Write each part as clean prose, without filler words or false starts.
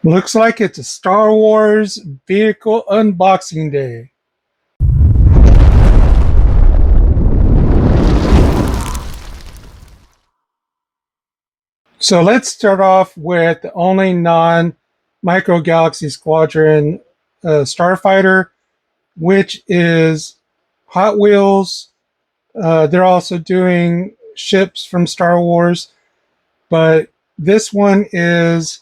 Looks like it's a Star Wars vehicle unboxing day. So let's start off with the only non-micro galaxy squadron starfighter, which is Hot Wheels. They're also doing ships from Star Wars, but this one is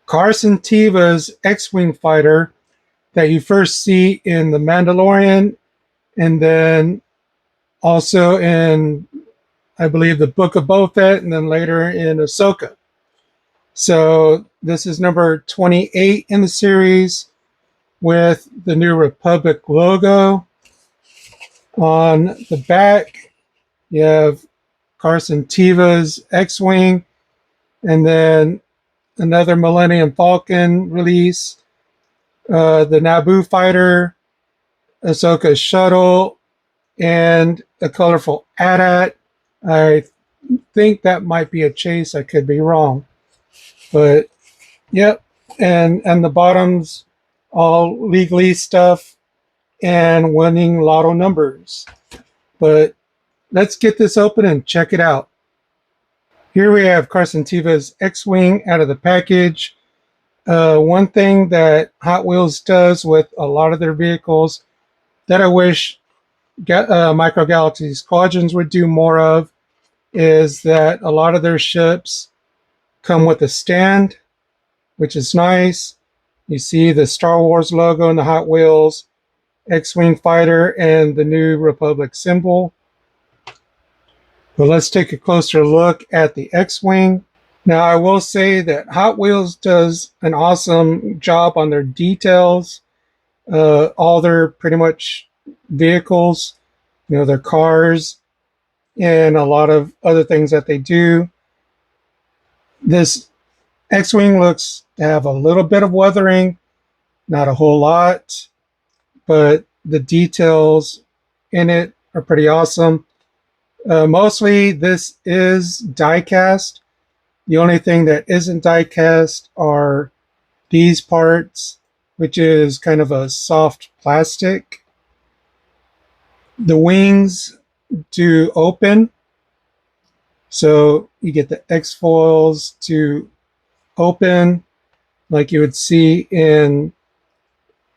Carson Teva's X-Wing fighter that you first see in The Mandalorian and then also in, I believe, the Book of Boba Fett, and then later in Ahsoka. So this is number 28 in the series with the New Republic logo. On the back, you have Carson Teva's X-Wing, and then another Millennium Falcon release, the Naboo fighter, Ahsoka's shuttle, and a colorful AT-AT. I think that might be a chase. I could be wrong. But yep, and the bottoms all legally stuff and winning lotto numbers. But let's get this open and check it out. Here we have Carson Teva's X-Wing out of the package. One thing that Hot Wheels does with a lot of their vehicles that I wish Micro Galaxy Squadrons would do more of is that a lot of their ships come with a stand, which is nice. You see the Star Wars logo and the Hot Wheels X-Wing fighter and the New Republic symbol. But let's take a closer look at the X-Wing. Now, I will say that Hot Wheels does an awesome job on their details. All their pretty much vehicles, their cars, and a lot of other things that they do. This X-Wing looks to have a little bit of weathering, not a whole lot, but the details in it are pretty awesome. Mostly this is die cast. The only thing that isn't die cast are these parts, which is kind of a soft plastic. The wings do open, so you get the X foils to open like you would see in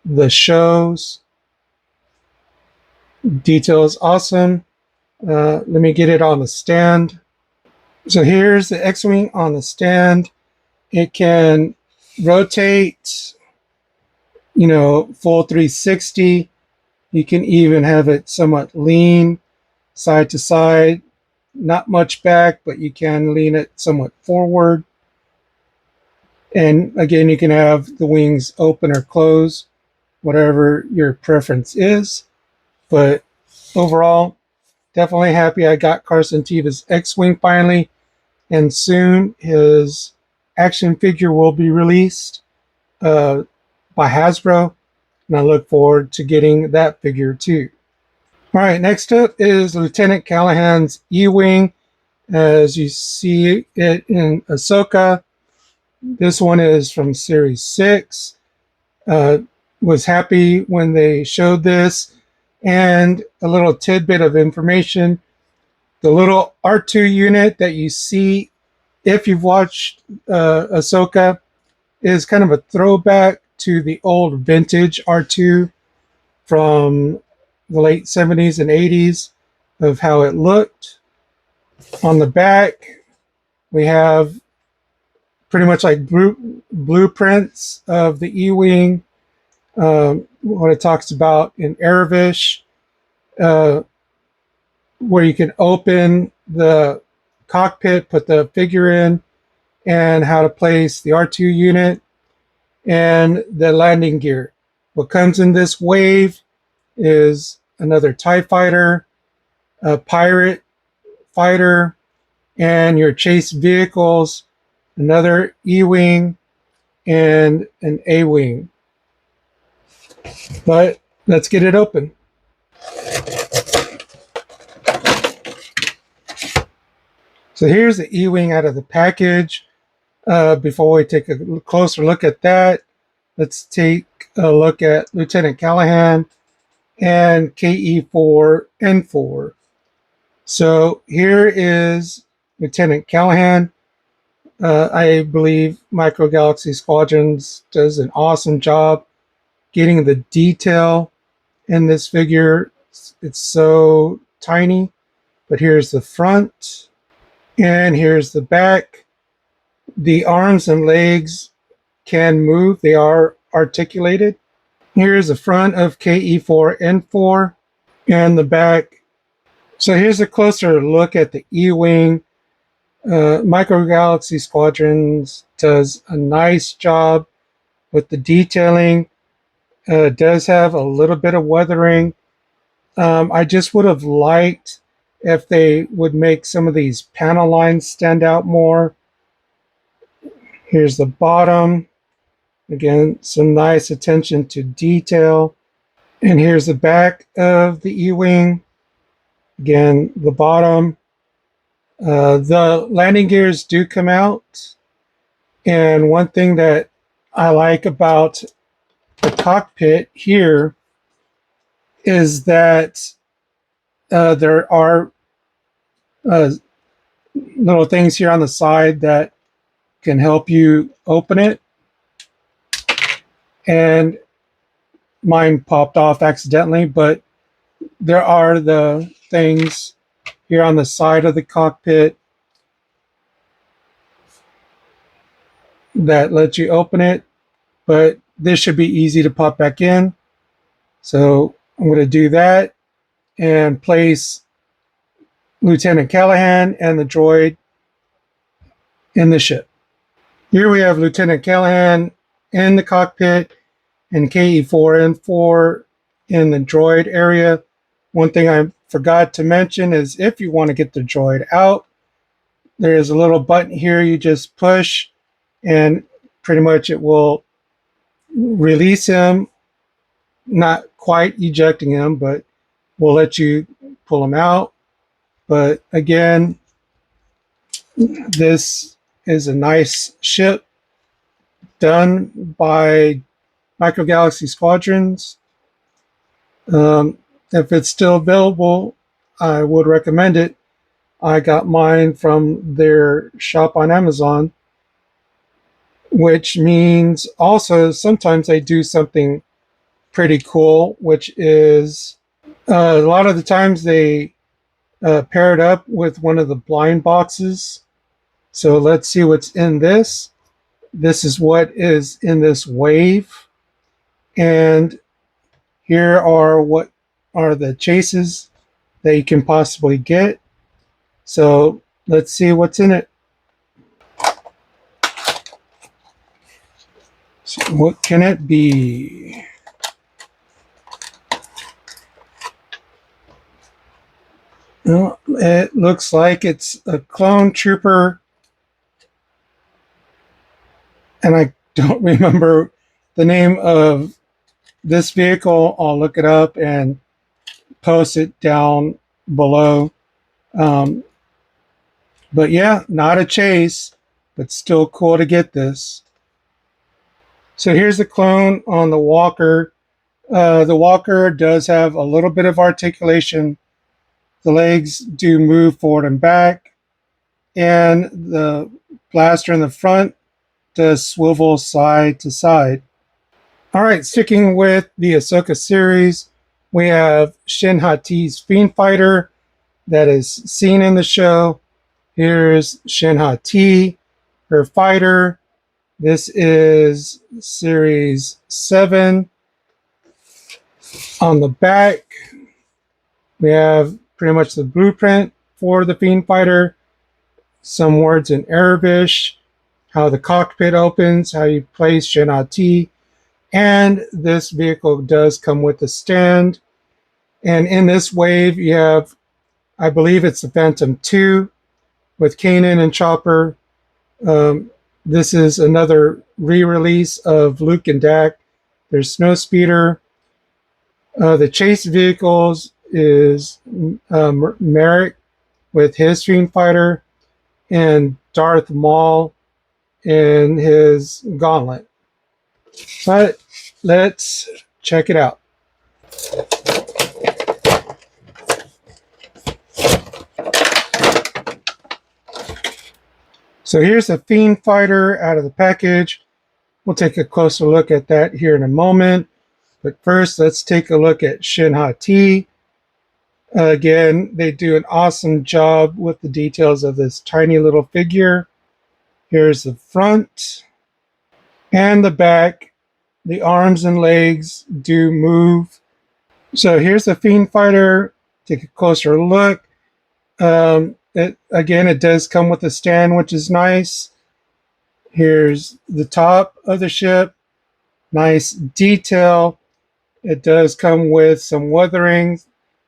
the shows. Details awesome. Let me get it on the stand. So here's the X-Wing on the stand. It can rotate, full 360. You can even have it somewhat lean side to side. Not much back, but you can lean it somewhat forward. And again, you can have the wings open or close, whatever your preference is. But overall, definitely happy I got Carson Teva's X-Wing finally. And soon his action figure will be released by Hasbro. And I look forward to getting that figure too. All right, next up is Lieutenant Callahan's E-Wing. As you see it in Ahsoka, this one is from Series 6. Was happy when they showed this. And a little tidbit of information. The little R2 unit that you see if you've watched Ahsoka is kind of a throwback to the old vintage R2 from the late 70s and 80s of how it looked. On the back, we have pretty much like blueprints of the E-Wing, what it talks about in Aravish, where you can open the cockpit, put the figure in, and how to place the R2 unit and the landing gear. What comes in this wave is another TIE fighter, a pirate fighter, and your chase vehicles, another E-Wing, and an A-Wing. But let's get it open. So here's the E-Wing out of the package. Before we take a closer look at that, let's take a look at Lieutenant Callahan and KE4N4. So here is Lieutenant Callahan. I believe Micro Galaxy Squadrons does an awesome job getting the detail in this figure. It's so tiny, but here's the front and here's the back. The arms and legs can move, they are articulated. Here's the front of KE4N4 and the back. So here's a closer look at the E-Wing. Micro Galaxy Squadrons does a nice job with the detailing. It does have a little bit of weathering. I just would have liked if they would make some of these panel lines stand out more. Here's the bottom. Again, some nice attention to detail. And here's the back of the E-Wing. Again, the bottom. The landing gears do come out. And one thing that I like about the cockpit here is that there are little things here on the side that can help you open it. And mine popped off accidentally, but there are the things here on the side of the cockpit that let you open it, but this should be easy to pop back in. So I'm going to do that and place Lieutenant Callahan and the droid in the ship. Here we have Lieutenant Callahan in the cockpit and KE4N4 in the droid area. One thing I forgot to mention is if you want to get the droid out, there is a little button here you just push and pretty much it will release him, not quite ejecting him, but will let you pull him out. But again, this is a nice ship done by Micro Galaxy Squadrons. If it's still available, I would recommend it. I got mine from their shop on Amazon, which means also sometimes they do something pretty cool, which is a lot of the times they pair it up with one of the blind boxes. So let's see what's in this. This is what is in this wave. And here are what are the chases that you can possibly get. So let's see what's in it. So what can it be? Well, it looks like it's a clone trooper, and I don't remember the name of this vehicle. I'll look it up and post it down below. But yeah, not a chase, but still cool to get this. So here's the clone on the walker. The walker does have a little bit of articulation. The legs do move forward and back, and the blaster in the front does swivel side to side. All right, sticking with the Ahsoka series, we have Shin Hati's Fiend Fighter that is seen in the show. Here's Shin Hati, her fighter. This is Series 7. On the back, we have pretty much the blueprint for the Fiend Fighter, some words in Arabic, how the cockpit opens, how you place Shin Hati, and this vehicle does come with a stand. And in this wave, you have, I believe it's the Phantom 2 with Kanan and Chopper. This is another re-release of Luke and Dak. There's Snowspeeder. The chase vehicles is Merrick with his Fiend Fighter and Darth Maul in his gauntlet. But let's check it out. So here's the Fiend Fighter out of the package. We'll take a closer look at that here in a moment. But first, let's take a look at Shin T. Again, they do an awesome job with the details of this tiny little figure. Here's the front and the back. The arms and legs do move. So here's the Fiend Fighter. Take a closer look. It does come with a stand, which is nice. Here's the top of the ship. Nice detail. It does come with some weathering,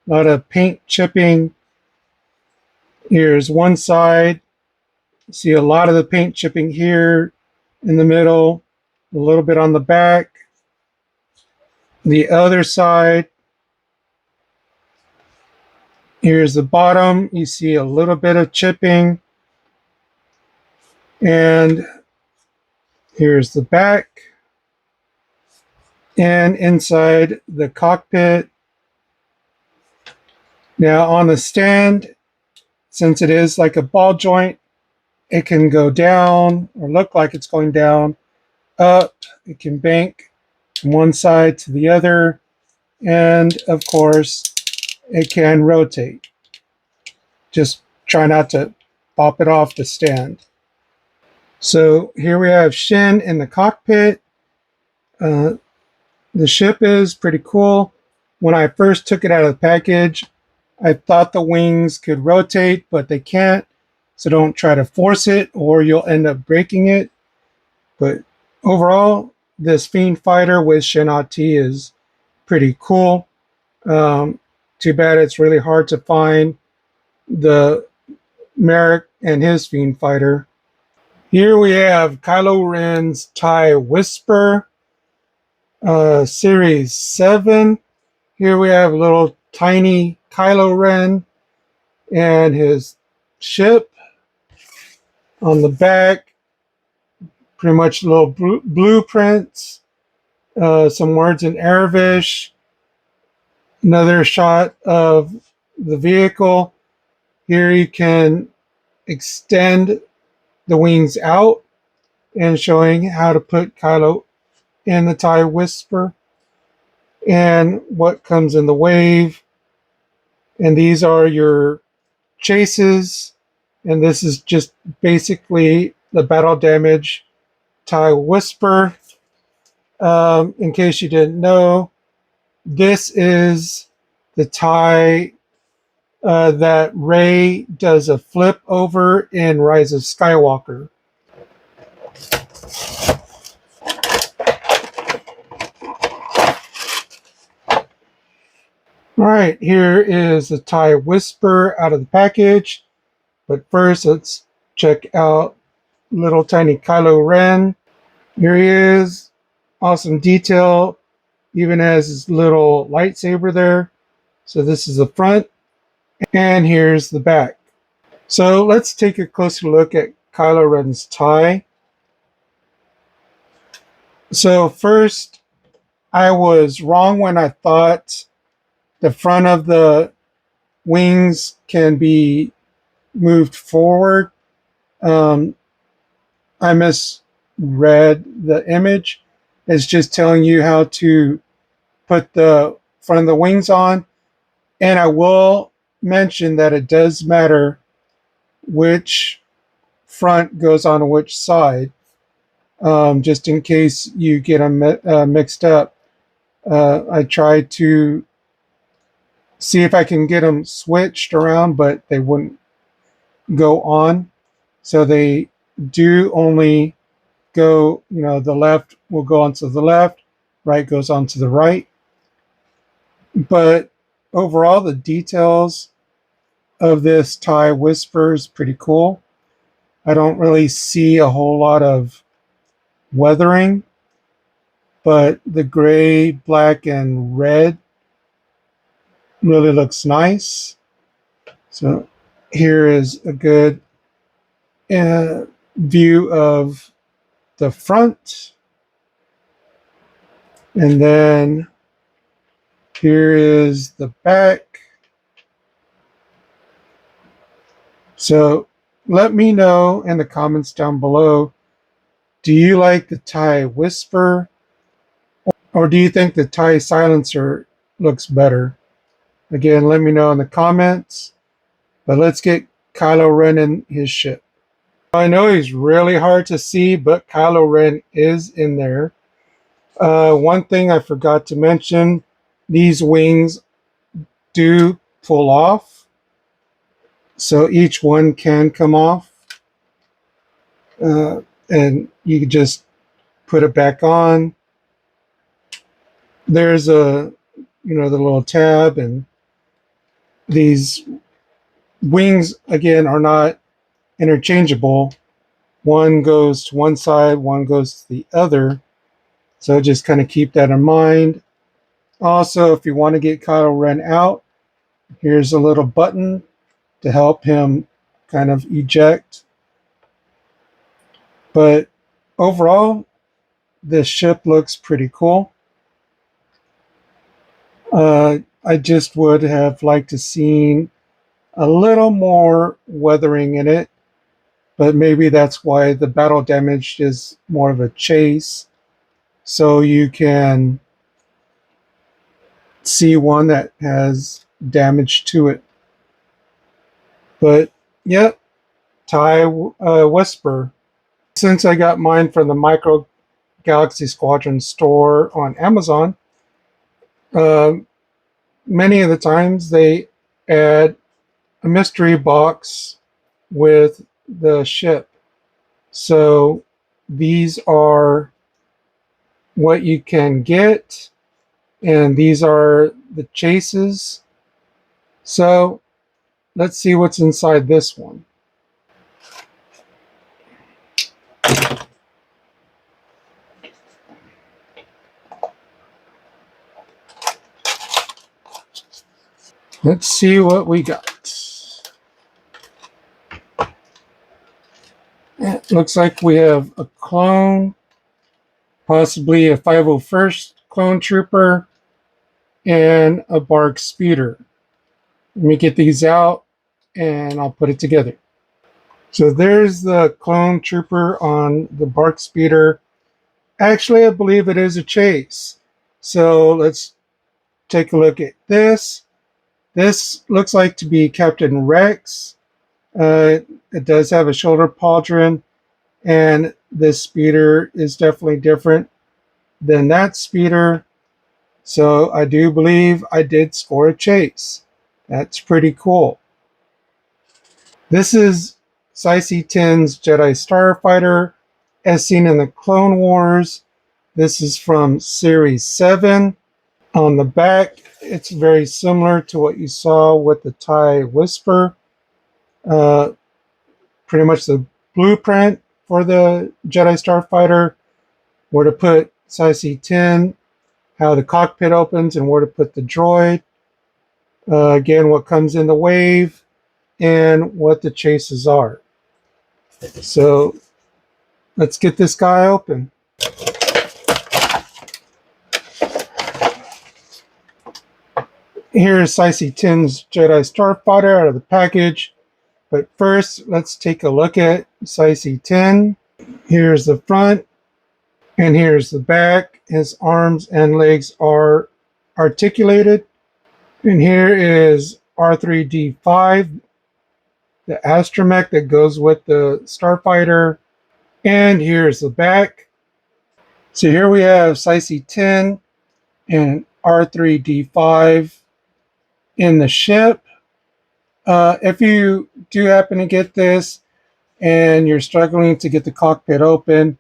a lot of paint chipping. Here's one side. See a lot of the paint chipping here in the middle, a little bit on the back. The other side, here's the bottom. You see a little bit of chipping. And here's the back. And inside the cockpit. Now on the stand, since it is like a ball joint, it can go down or look like it's going down, up. It can bank from one side to the other. And of course, it can rotate. Just try not to pop it off the stand. So here we have Shin in the cockpit. The ship is pretty cool. When I first took it out of the package, I thought the wings could rotate, but they can't. So don't try to force it or you'll end up breaking it. But overall, this Fiend Fighter with Shin T is pretty cool. Too bad it's really hard to find the Merrick and his Fiend Fighter. Here we have Kylo Ren's TIE Whisper, Series 7. Here we have little tiny Kylo Ren and his ship. On the back, pretty much little blueprints, some words in Arabic. Another shot of the vehicle. Here you can extend the wings out and showing how to put Kylo in the TIE Whisper and what comes in the wave. And these are your chases. And this is just basically the battle damage TIE Whisper. In case you didn't know, this is the TIE that Rey does a flip over in Rise of Skywalker. All right, here is the TIE Whisper out of the package. But first, let's check out little tiny Kylo Ren. Here he is. Awesome detail, even has his little lightsaber there. So this is the front, and here's the back. So let's take a closer look at Kylo Ren's TIE. So first, I was wrong when I thought the front of the wings can be moved forward. I misread the image. It's just telling you how to put the front of the wings on. And I will mention that it does matter which front goes on which side, just in case you get them mixed up. I tried to see if I can get them switched around, but they wouldn't go on. So they do only go, the left will go onto the left, right goes onto the right. But overall, the details of this TIE Whisper is pretty cool. I don't really see a whole lot of weathering, but the gray, black, and red really looks nice. So here is a good view of the front. And then here is the back. So let me know in the comments down below, do you like the TIE Whisper, or do you think the TIE Silencer looks better? Again, let me know in the comments. But let's get Kylo Ren in his ship. I know he's really hard to see, but Kylo Ren is in there. One thing I forgot to mention, these wings do pull off. So each one can come off. And you can just put it back on. There's the little tab, and these wings, again, are not interchangeable. One goes to one side, one goes to the other. So just kind of keep that in mind. Also, if you want to get Kylo Ren out, here's a little button to help him kind of eject. But overall, this ship looks pretty cool. I just would have liked to seen a little more weathering in it, but maybe that's why the battle damage is more of a chase, so you can see one that has damage to it. But yep, TIE Whisper. Since I got mine from the Micro Galaxy Squadron store on Amazon, uh, many of the times they add a mystery box with the ship. So these are what you can get, and these are the chases. So let's see what's inside this one. Let's see what we got. It looks like we have a clone, possibly a 501st clone trooper, and a bark speeder. Let me get these out and I'll put it together. So there's the clone trooper on the bark speeder. Actually, I believe it is a chase. So let's take a look at this. This looks like to be Captain Rex. It does have a shoulder pauldron, and this speeder is definitely different than that speeder. So I do believe I did score a chase. That's pretty cool. This is Sisi-10's Jedi Starfighter as seen in the Clone Wars. This is from Series 7. On the back, it's very similar to what you saw with the TIE Whisper. Pretty much the blueprint for the Jedi Starfighter, where to put Sisi-10, how the cockpit opens, and where to put the droid. Again, what comes in the wave, and what the chases are. So let's get this guy open. Here's Sisi-10's Jedi Starfighter out of the package. But first, let's take a look at Sisi-10. Here's the front, and here's the back. His arms and legs are articulated. And here is R3D5, the astromech that goes with the Starfighter. And here's the back. So here we have Sisi-10 and R3D5 in the ship. If you do happen to get this and you're struggling to get the cockpit open,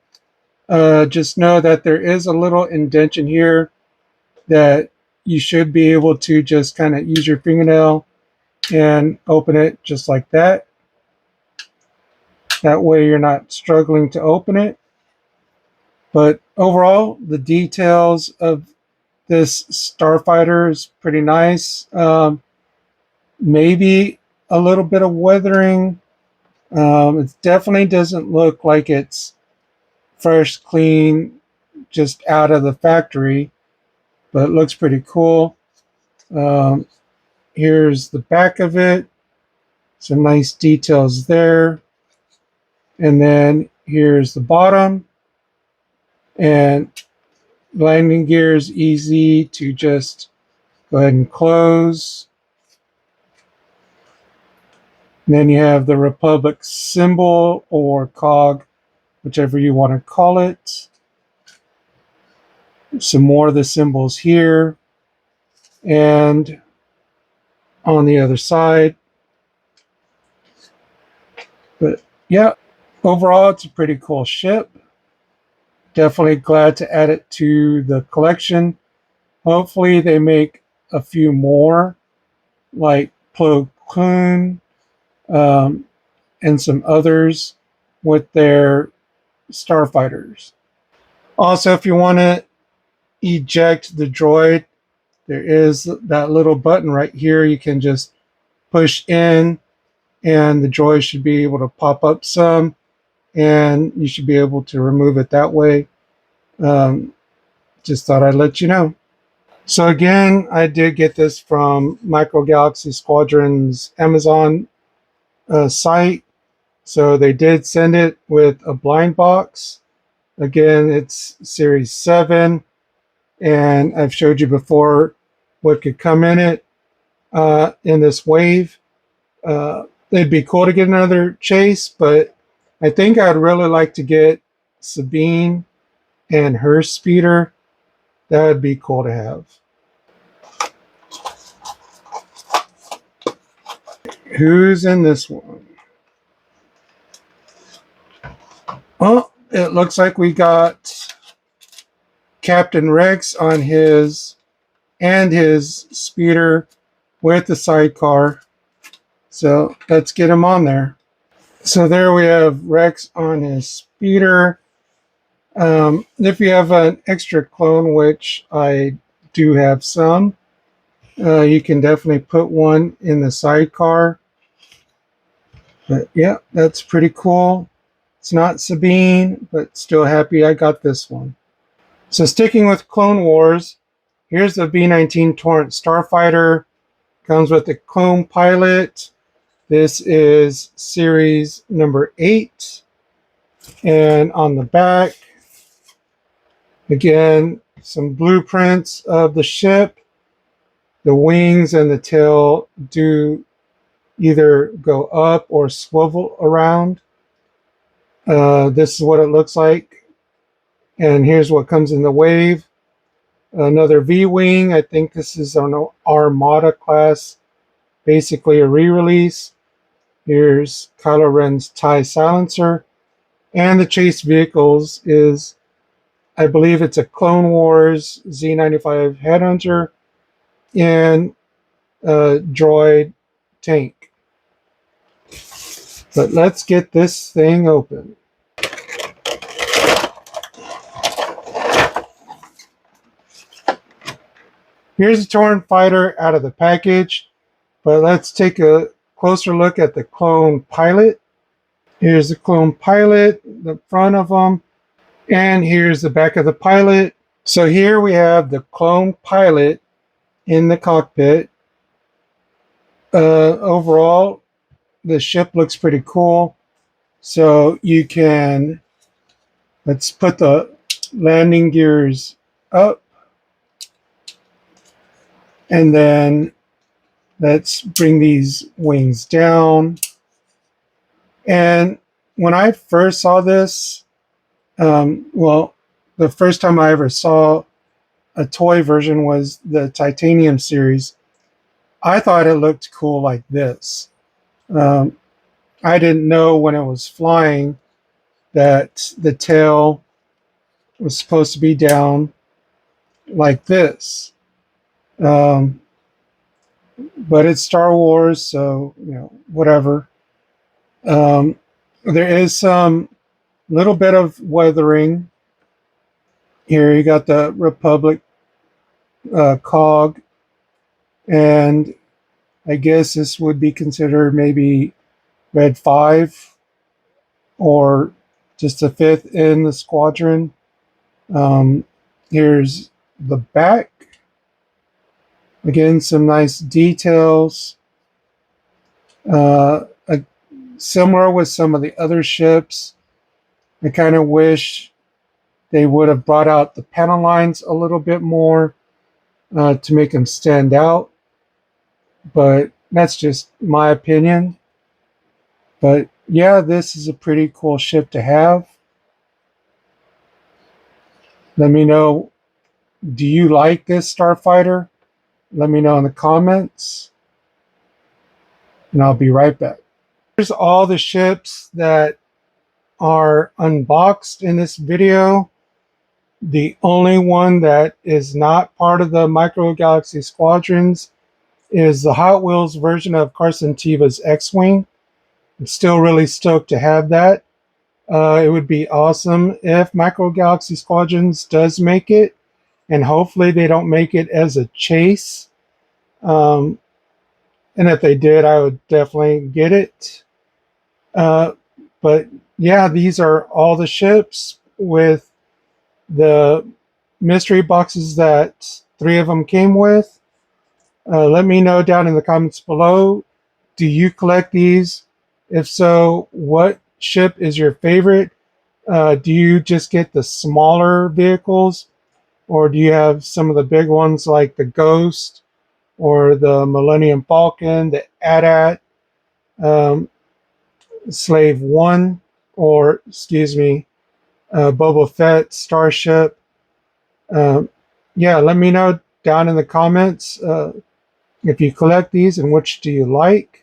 just know that there is a little indentation here that you should be able to just kind of use your fingernail and open it just like that. That way you're not struggling to open it. But overall, the details of this Starfighter is pretty nice. Maybe a little bit of weathering. It definitely doesn't look like it's fresh, clean, just out of the factory, but it looks pretty cool. Um, Here's the back of it. Some nice details there. And then here's the bottom. And landing gear is easy to just go ahead and close. And then you have the Republic symbol or cog, whichever you want to call it. Some more of the symbols here. And on the other side. But yeah, overall, it's a pretty cool ship. Definitely glad to add it to the collection. Hopefully, they make a few more, like Plo Koon, um, and some others with their starfighters. Also, if you want to eject the droid, there is that little button right here. You can just push in, and the droid should be able to pop up some, and you should be able to remove it that way. Um, just thought I'd let you know. So again, I did get this from Micro Galaxy Squadron's Amazon site. So they did send it with a blind box. Again, it's Series 7, and I've showed you before what could come in it in this wave. It'd be cool to get another chase, but I think I'd really like to get Sabine and her speeder. That would be cool to have. Who's in this one? Well, it looks like we got Captain Rex on his speeder with the sidecar. So let's get him on there. So there we have Rex on his speeder. If you have an extra clone, which I do have some, you can definitely put one in the sidecar. But yeah, that's pretty cool. It's not Sabine, but still happy I got this one. So sticking with Clone Wars, here's the B-19 Torrent Starfighter. Comes with the clone pilot. This is series number 8. And on the back, again, some blueprints of the ship. The wings and the tail do either go up or swivel around. This is what it looks like. And here's what comes in the wave. Another V-Wing. I think this is an Armada class. Basically a re-release. Here's Kylo Ren's TIE silencer. And the chase vehicles is, I believe it's a Clone Wars Z95 Headhunter and a droid tank. But let's get this thing open. Here's a Torrent fighter out of the package, but let's take a closer look at the clone pilot. Here's the clone pilot, the front of them, and here's the back of the pilot. So here we have the clone pilot in the cockpit. Overall, the ship looks pretty cool. So you can, let's put the landing gears up. And then let's bring these wings down. And when I first saw this, well, the first time I ever saw a toy version was the Titanium series. I thought it looked cool like this. I didn't know when it was flying that the tail was supposed to be down like this. But it's Star Wars, so whatever. There is some little bit of weathering. Here you got the Republic cog, and I guess this would be considered maybe Red 5 or just to fit in the Squadron. Um, Here's the back. Again, some nice details. Uh, Similar with some of the other ships. I kind of wish they would have brought out the panel lines a little bit more to make them stand out. But that's just my opinion. But yeah, this is a pretty cool ship to have. Let me know, do you like this starfighter? Let me know in the comments, and I'll be right back. Here's all the ships that are unboxed in this video. The only one that is not part of the Micro Galaxy Squadrons is the Hot Wheels version of Carson Teva's X-Wing. I'm still really stoked to have that. It would be awesome if Micro Galaxy Squadrons does make it, and hopefully they don't make it as a chase. And if they did, I would definitely get it. But yeah, these are all the ships with the mystery boxes that 3 of them came with. Let me know down in the comments below. Do you collect these? If so, what ship is your favorite? Do you just get the smaller vehicles, or do you have some of the big ones like the Ghost or the Millennium Falcon, the AT-AT, um, Slave One, or excuse me, Boba Fett, Starship? Um, yeah, let me know down in the comments if you collect these and which do you like.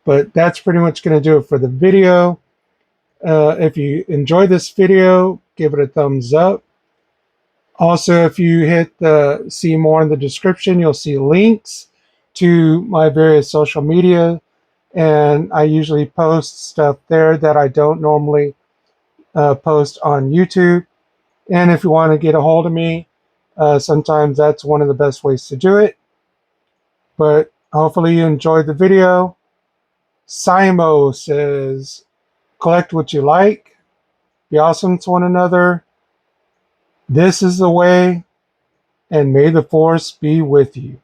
But that's pretty much going to do it for the video. If you enjoyed this video, give it a thumbs up. Also, if you hit the see more in the description, you'll see links to my various social media, and I usually post stuff there that I don't normally post on YouTube. And if you want to get a hold of me, sometimes that's one of the best ways to do it. But hopefully you enjoyed the video. Simo says, collect what you like, be awesome to one another. This is the way, and may the force be with you.